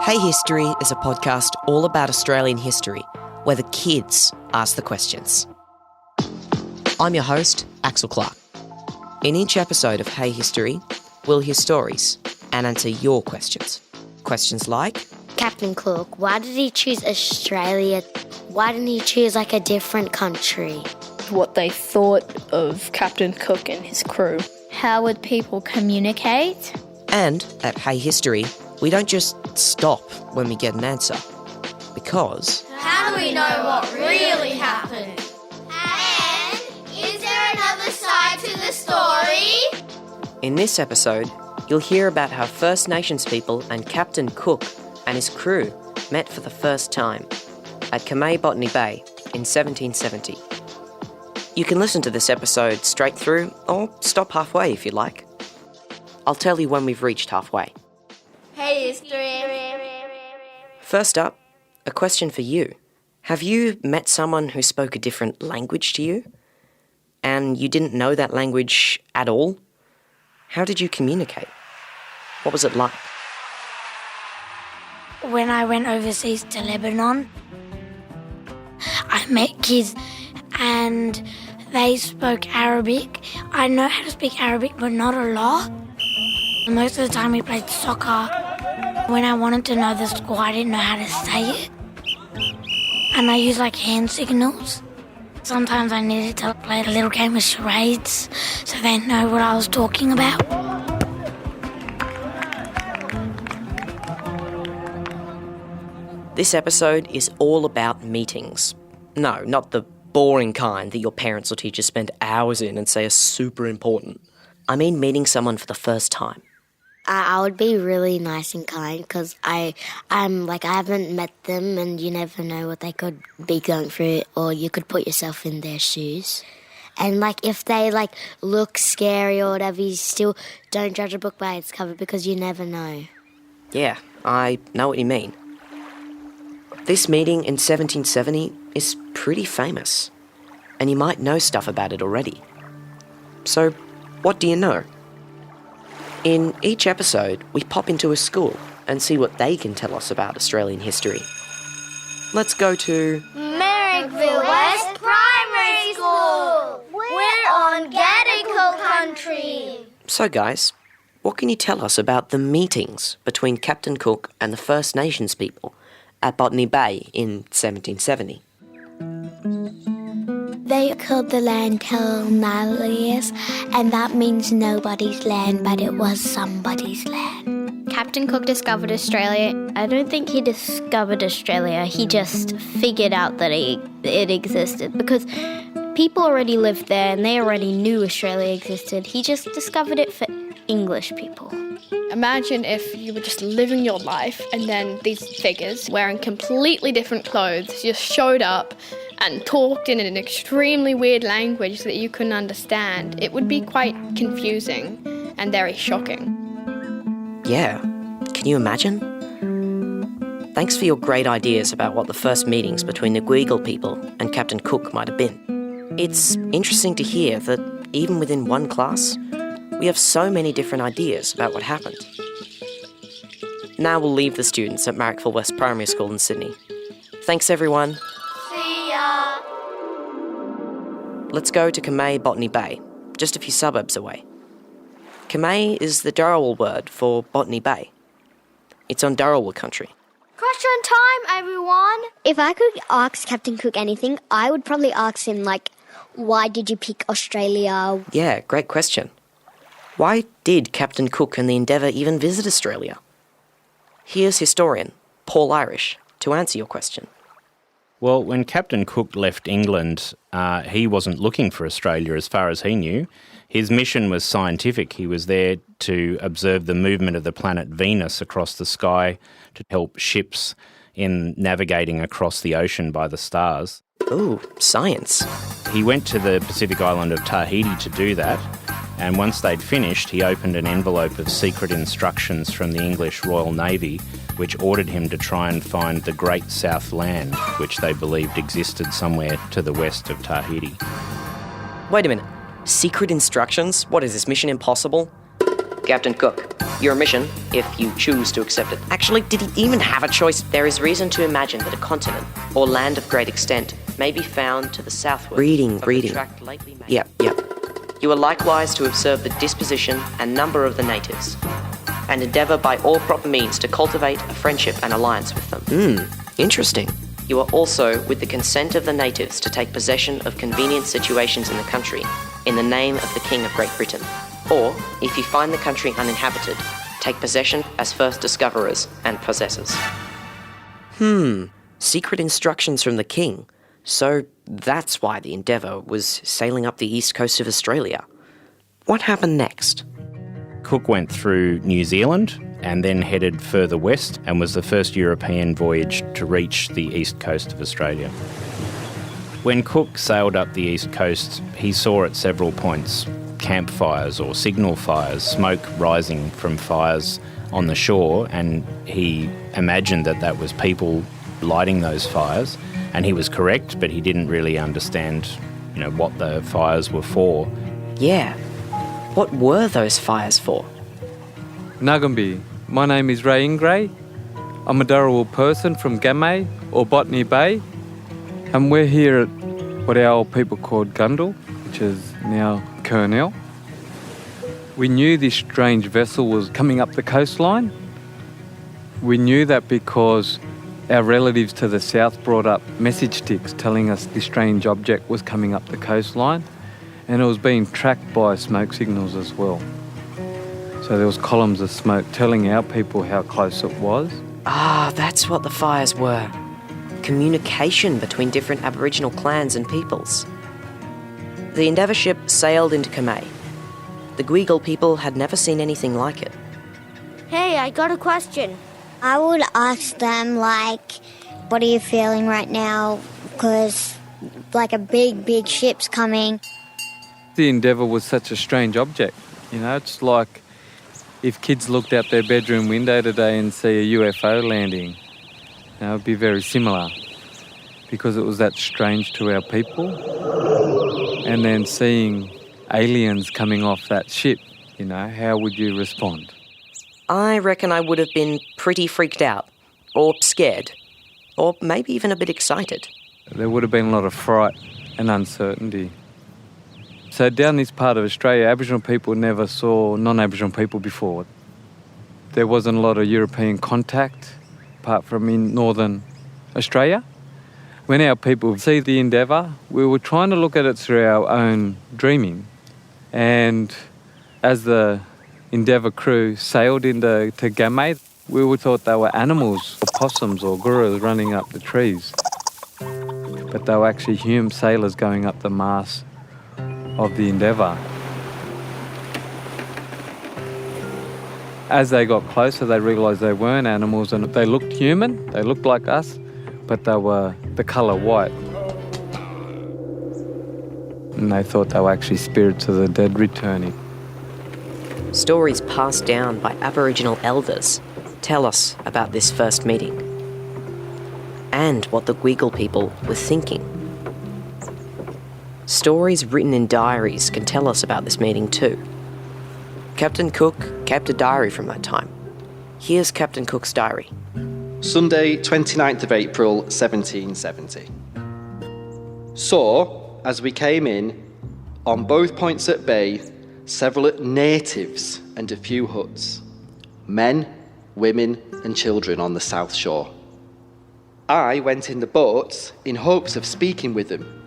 Hey History is a podcast all about Australian history, where the kids ask the questions. I'm your host, Axel Clark. In each episode of Hey History, we'll hear stories and answer your questions. Questions like, Captain Cook, why did he choose Australia? Why didn't he choose like a different country? What they thought of Captain Cook and his crew. How would people communicate? and at Hey History, we don't just stop when we get an answer, because how do we know what really happened? And is there another side to the story? in this episode, you'll hear about how First Nations people and Captain Cook and his crew met for the first time at Kamay Botany Bay in 1770. You can listen to this episode straight through or stop halfway if you like. I'll tell you when we've reached halfway. Hey, history. First up, a question for you. Have you met someone who spoke a different language to you? And you didn't know that language at all? How did you communicate? What was it like? When I went overseas to Lebanon, I met kids and they spoke Arabic. I know how to speak Arabic, but not a lot. Most of the time we played soccer. When I wanted to know the score, I didn't know how to say it. And I used like hand signals. Sometimes I needed to play a little game of charades so they know what I was talking about. This episode is all about meetings. No, not the boring kind that your parents or teachers spend hours in and say are super important. I mean meeting someone for the first time. I would be really nice and kind because I haven't met them and you never know what they could be going through, or you could put yourself in their shoes. And if they look scary or whatever, you still don't judge a book by its cover because you never know. Yeah, I know what you mean. This meeting in 1770 is pretty famous, and you might know stuff about it already. So, what do you know? In each episode, we pop into a school and see what they can tell us about Australian history. Let's go to Marrickville West Primary School. We're on Gweagal country. So guys, what can you tell us about the meetings between Captain Cook and the First Nations people at Botany Bay in 1770? They called the land Telnalius, and that means nobody's land, but it was somebody's land. Captain Cook discovered Australia. I don't think he discovered Australia. He just figured out that it existed because people already lived there and they already knew Australia existed. He just discovered it for English people. Imagine if you were just living your life and then these figures wearing completely different clothes just showed up and talked in an extremely weird language that you couldn't understand. It would be quite confusing and very shocking. Yeah, can you imagine? Thanks for your great ideas about what the first meetings between the Gweagal people and Captain Cook might have been. It's interesting to hear that even within one class, we have so many different ideas about what happened. Now we'll leave the students at Marrickville West Primary School in Sydney. Thanks everyone. See ya. Let's go to Kamay Botany Bay, just a few suburbs away. Kamay is the Dharawal word for Botany Bay. It's on Dharawal country. Question time, everyone. If I could ask Captain Cook anything, I would probably ask him, why did you pick Australia? Yeah, great question. Why did Captain Cook and the Endeavour even visit Australia? Here's historian Paul Irish to answer your question. Well, when Captain Cook left England, he wasn't looking for Australia as far as he knew. His mission was scientific. He was there to observe the movement of the planet Venus across the sky to help ships in navigating across the ocean by the stars. Ooh, science. He went to the Pacific island of Tahiti to do that, and once they'd finished, he opened an envelope of secret instructions from the English Royal Navy, which ordered him to try and find the Great South Land, which they believed existed somewhere to the west of Tahiti. Wait a minute. Secret instructions? What is this, Mission Impossible? Captain Cook, your mission, if you choose to accept it. Actually, did he even have a choice? There is reason to imagine that a continent, or land of great extent, may be found to the southward. Reading. Yep. You are likewise to observe the disposition and number of the natives, and endeavour by all proper means to cultivate a friendship and alliance with them. Interesting. You are also, with the consent of the natives, to take possession of convenient situations in the country, in the name of the King of Great Britain. Or, if you find the country uninhabited, take possession as first discoverers and possessors. Secret instructions from the King. So that's why the Endeavour was sailing up the east coast of Australia. What happened next? Cook went through New Zealand and then headed further west and was the first European voyage to reach the east coast of Australia. When Cook sailed up the east coast, he saw at several points campfires or signal fires, smoke rising from fires on the shore, and he imagined that that was people lighting those fires, and he was correct, but he didn't really understand, what the fires were for. Yeah. What were those fires for? Ngambri. My name is Ray Ingrey. I'm a Dharawal person from Kamay or Botany Bay, and we're here at what our old people called Gweagal, which is now Kurnell. We knew this strange vessel was coming up the coastline. We knew that because our relatives to the south brought up message sticks telling us this strange object was coming up the coastline, and it was being tracked by smoke signals as well. So there was columns of smoke telling our people how close it was. Ah, that's what the fires were. Communication between different Aboriginal clans and peoples. The Endeavour ship sailed into Kamay. The Gweagal people had never seen anything like it. Hey, I got a question. I would ask them, what are you feeling right now? Because, a big ship's coming. The Endeavour was such a strange object. It's like if kids looked out their bedroom window today and see a UFO landing. It would be very similar because it was that strange to our people. And then seeing aliens coming off that ship, how would you respond? I reckon I would have been pretty freaked out, or scared, or maybe even a bit excited. There would have been a lot of fright and uncertainty. So down this part of Australia, Aboriginal people never saw non-Aboriginal people before. There wasn't a lot of European contact, apart from in northern Australia. When our people see the Endeavour, we were trying to look at it through our own dreaming. And as the Endeavour crew sailed into Kamay, we would thought they were animals, or possums or gurus running up the trees. But they were actually human sailors going up the mast of the Endeavour. As they got closer, they realised they weren't animals and they looked human, they looked like us, but they were the colour white. And they thought they were actually spirits of the dead returning. Stories passed down by Aboriginal elders tell us about this first meeting and what the Gweagal people were thinking. Stories written in diaries can tell us about this meeting too. Captain Cook kept a diary from that time. Here's Captain Cook's diary. Sunday, 29th of April, 1770. Saw, as we came in, on both points at bay, several natives and a few huts. Men, women and children on the south shore. I went in the boats in hopes of speaking with them.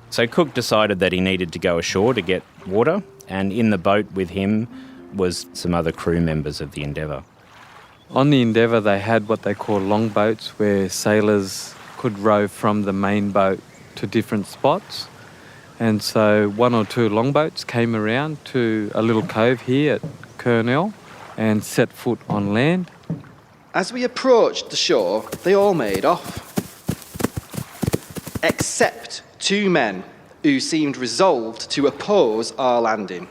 So Cook decided that he needed to go ashore to get water, and in the boat with him was some other crew members of the Endeavour. On the Endeavour, they had what they call longboats, where sailors could row from the main boat to different spots. And so one or two longboats came around to a little cove here at Kurnell and set foot on land. As we approached the shore, they all made off. Except two men who seemed resolved to oppose our landing.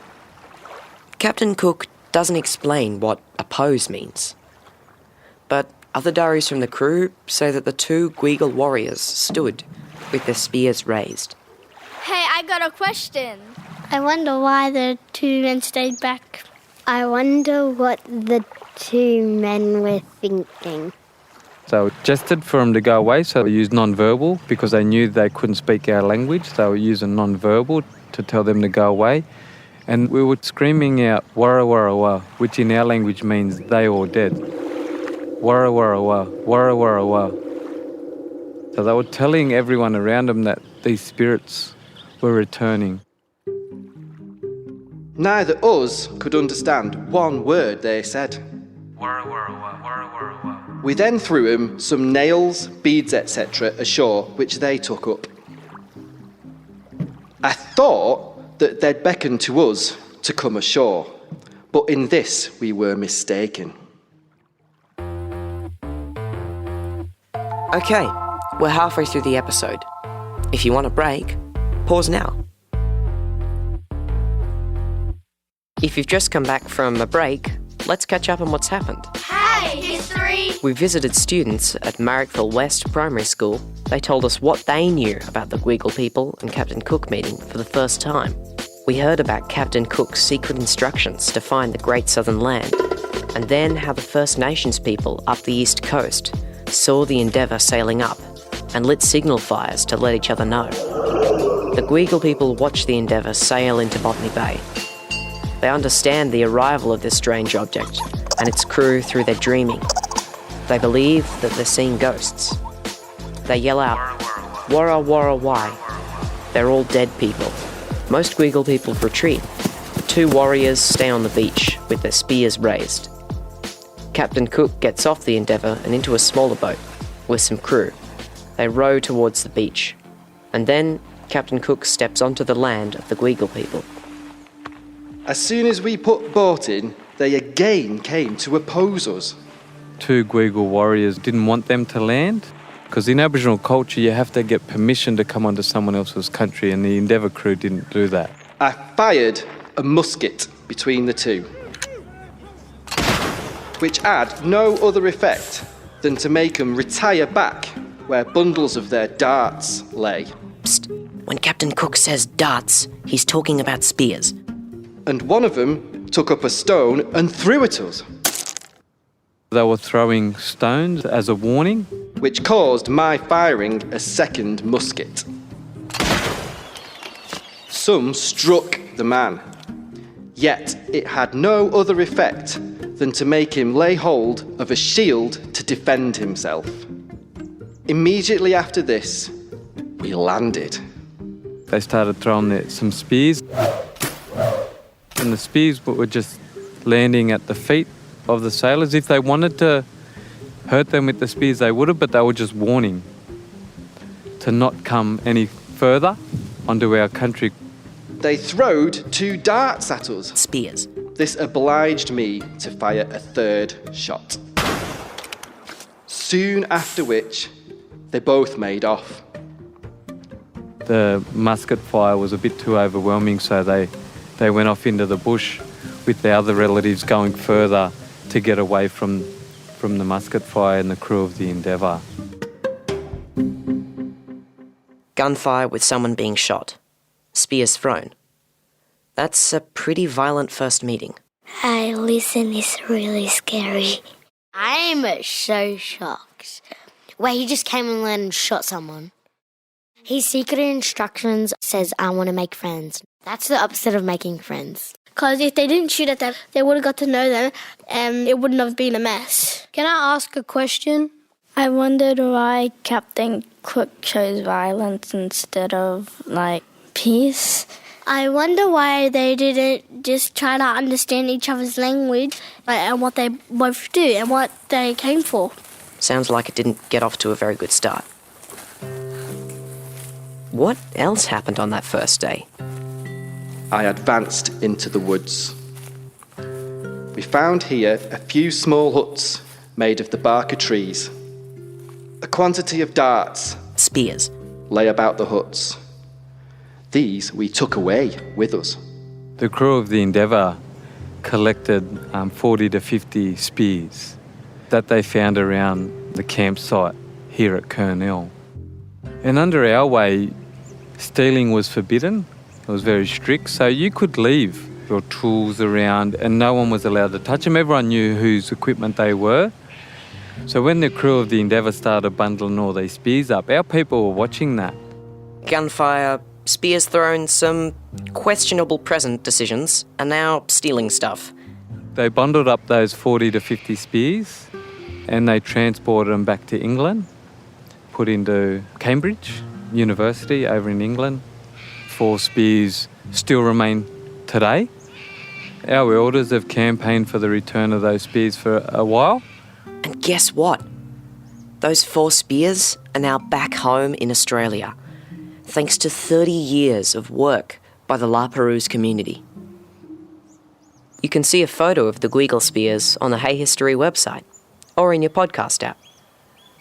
Captain Cook doesn't explain what oppose means. But other diaries from the crew say that the two Gweagal warriors stood with their spears raised. Hey, I got a question. I wonder why the two men stayed back. I wonder what the two men were thinking. They were gestured for them to go away, so they used non-verbal because they knew they couldn't speak our language. They were using non-verbal to tell them to go away. And we were screaming out, "Warra warra wa," which in our language means they all dead. Warra warra wa, warra warra wa. So they were telling everyone around them that these spirits were returning. Neither us could understand one word they said. Warra warra wa, warra warra wa. We then threw them some nails, beads, etc. ashore, which they took up. I thought that they'd beckon to us to come ashore, but in this we were mistaken. Okay, we're halfway through the episode. If you want a break, pause now. If you've just come back from a break, let's catch up on what's happened. Hey, history! We visited students at Marrickville West Primary School. They told us what they knew about the Gweagal people and Captain Cook meeting for the first time. We heard about Captain Cook's secret instructions to find the Great Southern Land, and then how the First Nations people up the east coast saw the Endeavour sailing up and lit signal fires to let each other know. The Gweagal people watched the Endeavour sail into Botany Bay. They understand the arrival of this strange object and its crew through their dreaming. They believe that they're seeing ghosts. They yell out, "Warra warra why?" They're all dead people. Most Gweagal people retreat. The two warriors stay on the beach with their spears raised. Captain Cook gets off the Endeavour and into a smaller boat with some crew. They row towards the beach. And then Captain Cook steps onto the land of the Gweagal people. As soon as we put boat in, they again came to oppose us. Two Gweagal warriors didn't want them to land because in Aboriginal culture you have to get permission to come onto someone else's country, and the Endeavour crew didn't do that. I fired a musket between the two, which had no other effect than to make them retire back where bundles of their darts lay. Psst. When Captain Cook says darts, he's talking about spears. And one of them took up a stone and threw at us, They were throwing stones as a warning. which caused my firing a second musket. Some struck the man, yet it had no other effect than to make him lay hold of a shield to defend himself. Immediately after this, we landed. They started throwing some spears, and the spears were just landing at the feet of the sailors. If they wanted to hurt them with the spears, they would have, but they were just warning to not come any further onto our country. They throwed 2 darts at us. Spears. This obliged me to fire a third shot. Soon after which, they both made off. The musket fire was a bit too overwhelming, so they went off into the bush with the other relatives going further to get away from the musket fire and the crew of the Endeavour. Gunfire with someone being shot. Spears thrown. That's a pretty violent first meeting. Hey, listen, it's really scary. I'm so shocked. Wait, he just came in and shot someone. His secret instructions says, I want to make friends. That's the opposite of making friends. Because if they didn't shoot at them, they would have got to know them and it wouldn't have been a mess. Can I ask a question? I wondered why Captain Cook chose violence instead of, peace. I wonder why they didn't just try to understand each other's language and what they both do and what they came for. Sounds like it didn't get off to a very good start. What else happened on that first day? I advanced into the woods. We found here a few small huts made of the bark of trees. A quantity of darts, Spears. lay about the huts. These we took away with us. The crew of the Endeavour collected 40 to 50 spears that they found around the campsite here at Kurnell. And under our way, stealing was forbidden. It was very strict, so you could leave or tools around, and no one was allowed to touch them. Everyone knew whose equipment they were. So when the crew of the Endeavour started bundling all these spears up, our people were watching that. Gunfire, spears thrown, some questionable present decisions, and now stealing stuff. They bundled up those 40 to 50 spears and they transported them back to England, put into Cambridge University over in England. 4 spears still remain today. Our elders have campaigned for the return of those spears for a while. And guess what? Those 4 spears are now back home in Australia, thanks to 30 years of work by the La Perouse community. You can see a photo of the Gweagal spears on the Hey History website or in your podcast app.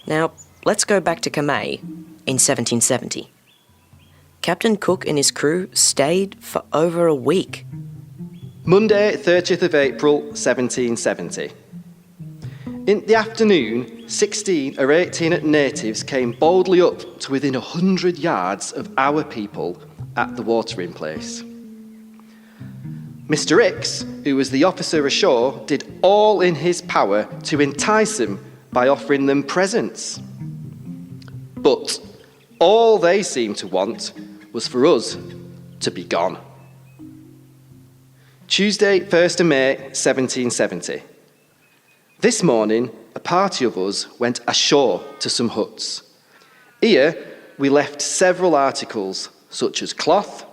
Now, let's go back to Kamay in 1770. Captain Cook and his crew stayed for over a week. Monday, 30th of April, 1770. In the afternoon, 16 or 18 natives came boldly up to within 100 yards of our people at the watering place. Mr. Hicks, who was the officer ashore, did all in his power to entice them by offering them presents. But all they seemed to want was for us to be gone. Tuesday, 1st of May, 1770. This morning, a party of us went ashore to some huts. Here, we left several articles such as cloth,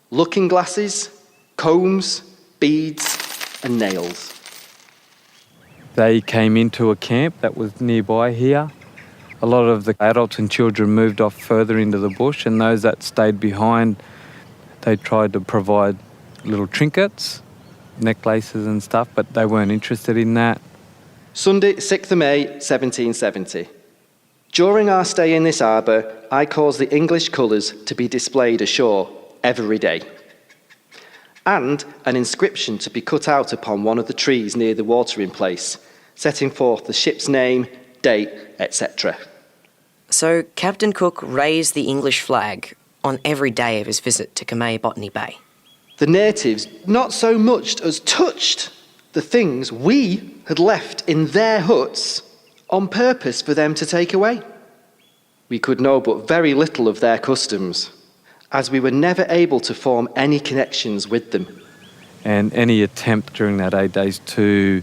looking glasses, combs, beads, and nails. They came into a camp that was nearby here. A lot of the adults and children moved off further into the bush, and those that stayed behind, they tried to provide little trinkets, necklaces and stuff, but they weren't interested in that. Sunday, 6th of May, 1770. During our stay in this harbour, I caused the English colours to be displayed ashore every day, and an inscription to be cut out upon one of the trees near the watering place, setting forth the ship's name, date, etc. So Captain Cook raised the English flag on every day of his visit to Kamay Botany Bay. The natives not so much as touched the things we had left in their huts on purpose for them to take away. We could know but very little of their customs, as we were never able to form any connections with them. And any attempt during that 8 days to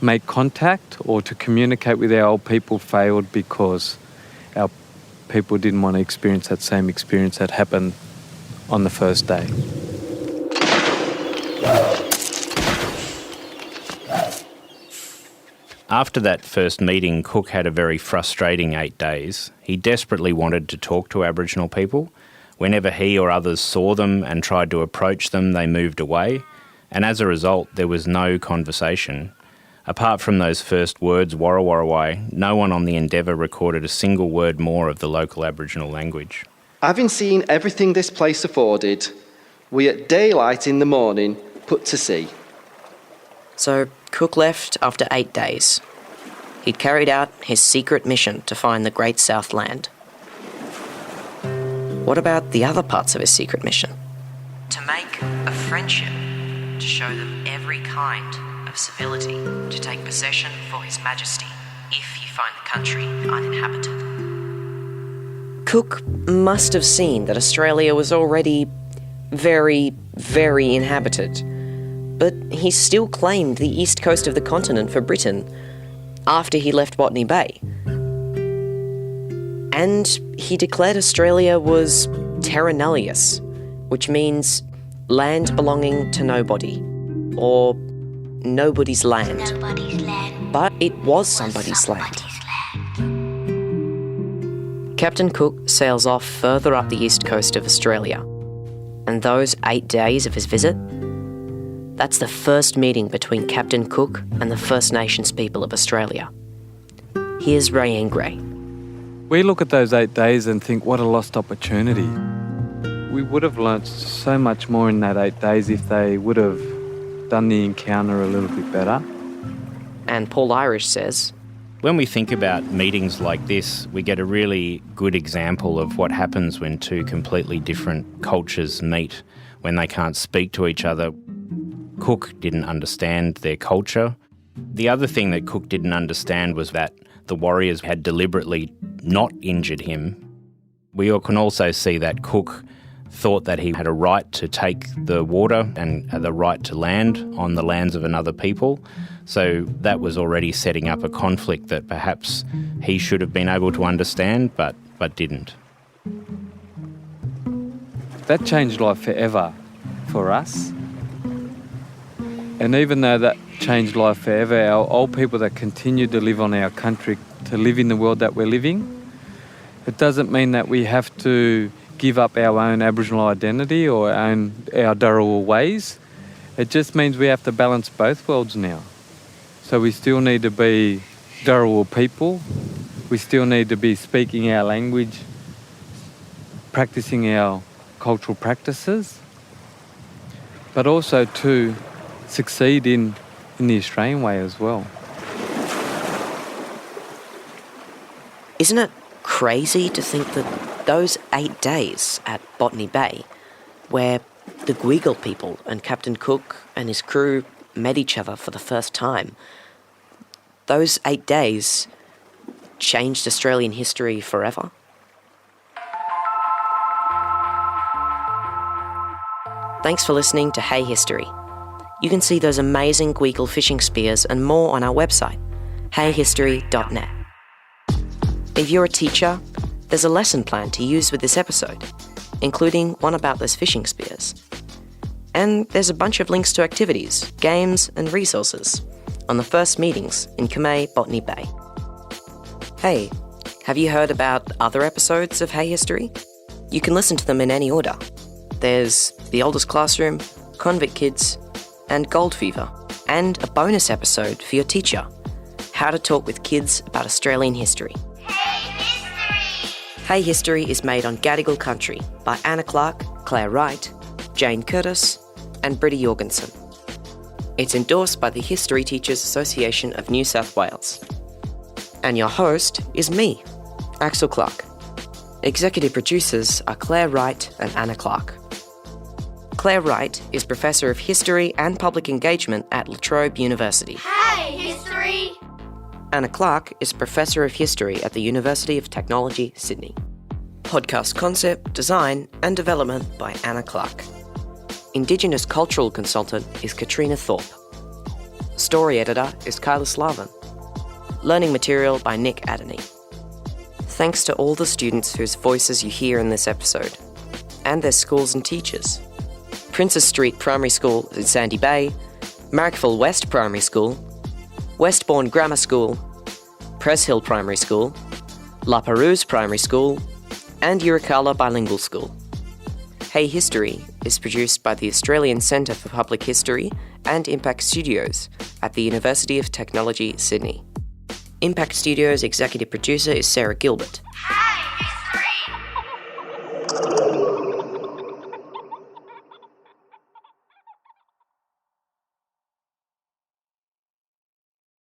make contact or to communicate with our old people failed because our people didn't want to experience that same experience that happened on the first day. After that first meeting, Cook had a very frustrating 8 days. He desperately wanted to talk to Aboriginal people. Whenever he or others saw them and tried to approach them, they moved away. And as a result, there was no conversation. Apart from those first words, Warrawarrawai, no one on the Endeavour recorded a single word more of the local Aboriginal language. Having seen everything this place afforded, we at daylight in the morning put to sea. So Cook left after 8 days. He'd carried out his secret mission to find the Great South Land. What about the other parts of his secret mission? To make a friendship, to show them every kind of civility, to take possession for His Majesty if you find the country uninhabited. Cook must have seen that Australia was already very, very inhabited, but he still claimed the east coast of the continent for Britain after he left Botany Bay. And he declared Australia was terra nullius, which means land belonging to nobody, or nobody's land. Nobody's land. But it was somebody's land. Captain Cook sails off further up the east coast of Australia, and those 8 days of his visit, that's the first meeting between Captain Cook and the First Nations people of Australia. Here's Ray Ingrey. We look at those 8 days and think, what a lost opportunity. We would have learnt so much more in that 8 days if they would have done the encounter a little bit better. And Paul Irish says, When we think about meetings like this, we get a really good example of what happens when two completely different cultures meet, when they can't speak to each other. Cook didn't understand their culture. The other thing that Cook didn't understand was that the warriors had deliberately not injured him. We can also see that Cook thought that he had a right to take the water and the right to land on the lands of another people. So that was already setting up a conflict that perhaps he should have been able to understand, but didn't. That changed life forever for us. And even though that changed life forever, our old people that continue to live on our country, to live in the world that we're living, it doesn't mean that we have to give up our own Aboriginal identity or our Dharawal ways. It just means we have to balance both worlds now. So we still need to be Dharawal people. We still need to be speaking our language, practicing our cultural practices, but also to succeed in the Australian way as well. Isn't it crazy to think that those 8 days at Botany Bay, where the Gweagal people and Captain Cook and his crew met each other for the first time, those 8 days changed Australian history forever? Thanks for listening to Hey History. You can see those amazing Gweagal fishing spears and more on our website, heyhistory.net. If you're a teacher, there's a lesson plan to use with this episode, including one about those fishing spears. And there's a bunch of links to activities, games and resources on the first meetings in Kamay Botany Bay. Hey, have you heard about other episodes of Hey History? You can listen to them in any order. There's The Oldest Classroom, Convict Kids, and Gold Fever, and a bonus episode for your teacher, How to Talk with Kids about Australian History. Hey History is made on Gadigal country by Anna Clark, Claire Wright, Jane Curtis, and Britta Jorgensen. It's endorsed by the History Teachers Association of New South Wales. And your host is me, Axel Clark. Executive producers are Claire Wright and Anna Clark. Claire Wright is Professor of History and Public Engagement at La Trobe University. Hey, History! Anna Clark is Professor of History at the University of Technology, Sydney. Podcast concept, design and development by Anna Clark. Indigenous Cultural Consultant is Katrina Thorpe. Story Editor is Kyla Slavin. Learning material by Nick Adney. Thanks to all the students whose voices you hear in this episode, and their schools and teachers. Princess Street Primary School in Sandy Bay, Marrickville West Primary School, Westbourne Grammar School, Press Hill Primary School, La Perouse Primary School, and Urukala Bilingual School. Hey History is produced by the Australian Centre for Public History and Impact Studios at the University of Technology, Sydney. Impact Studios' executive producer is Sarah Gilbert.